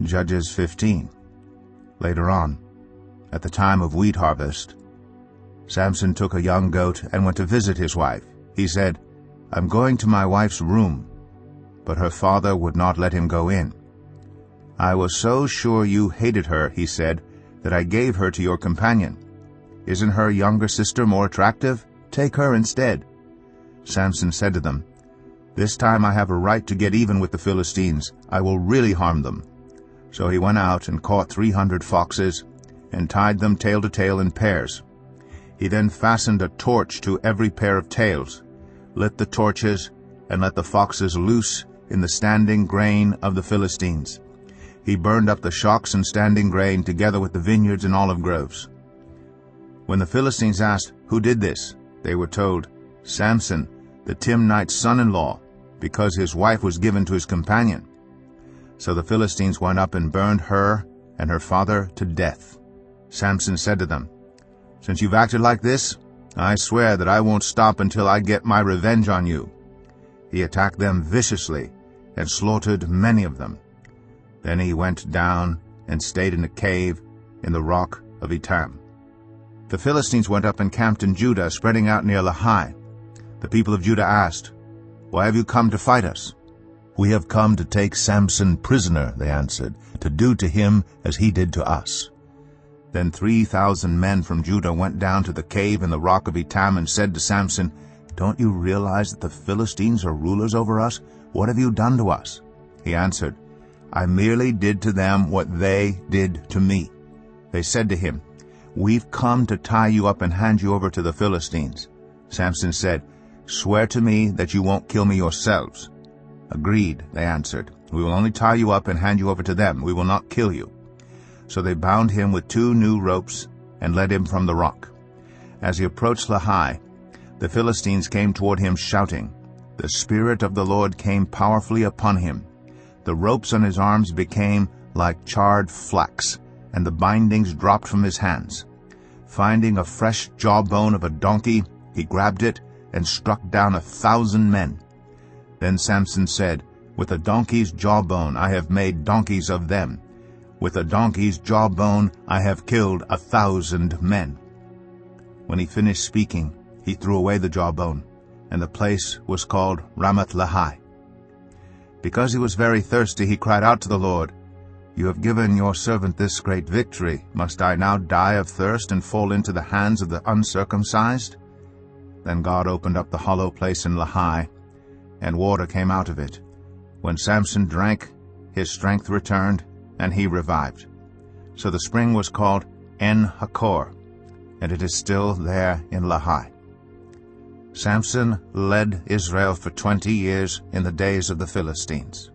Judges 15. Later on, at the time of wheat harvest, Samson took a young goat and went to visit his wife. He said, "I'm going to my wife's room." But her father would not let him go in. "I was so sure you hated her," he said, "that I gave her to your companion. Isn't her younger sister more attractive? Take her instead." Samson said to them, "This time I have a right to get even with the Philistines. I will really harm them." So he went out and caught 300 foxes and tied them tail to tail in pairs. He then fastened a torch to every pair of tails, lit the torches, and let the foxes loose in the standing grain of the Philistines. He burned up the shocks and standing grain together with the vineyards and olive groves. When the Philistines asked, "Who did this?" they were told, "Samson, the Timnite's son-in-law, because his wife was given to his companion." So the Philistines went up and burned her and her father to death. Samson said to them, "Since you've acted like this, I swear that I won't stop until I get my revenge on you." He attacked them viciously and slaughtered many of them. Then he went down and stayed in a cave in the rock of Etam. The Philistines went up and camped in Judah, spreading out near Lehi. The people of Judah asked, "Why have you come to fight us?" "We have come to take Samson prisoner," they answered, "to do to him as he did to us." Then 3,000 men from Judah went down to the cave in the rock of Etam and said to Samson, "Don't you realize that the Philistines are rulers over us? What have you done to us?" He answered, "I merely did to them what they did to me." They said to him, "We've come to tie you up and hand you over to the Philistines." Samson said, "Swear to me that you won't kill me yourselves." "Agreed," they answered. "We will only tie you up and hand you over to them. We will not kill you." So they bound him with 2 new ropes and led him from the rock. As he approached Lehi, the Philistines came toward him shouting. The Spirit of the Lord came powerfully upon him. The ropes on his arms became like charred flax, and the bindings dropped from his hands. Finding a fresh jawbone of a donkey, he grabbed it and struck down 1,000 men. Then Samson said, "With a donkey's jawbone I have made donkeys of them. With a donkey's jawbone I have killed 1,000 men." When he finished speaking, he threw away the jawbone, and the place was called Ramath-Lehi. Because he was very thirsty, he cried out to the Lord, "You have given your servant this great victory. Must I now die of thirst and fall into the hands of the uncircumcised?" Then God opened up the hollow place in Lehi, and water came out of it. When Samson drank, his strength returned, and he revived. So the spring was called En-Hakkor, and it is still there in Lehi. Samson led Israel for 20 years in the days of the Philistines.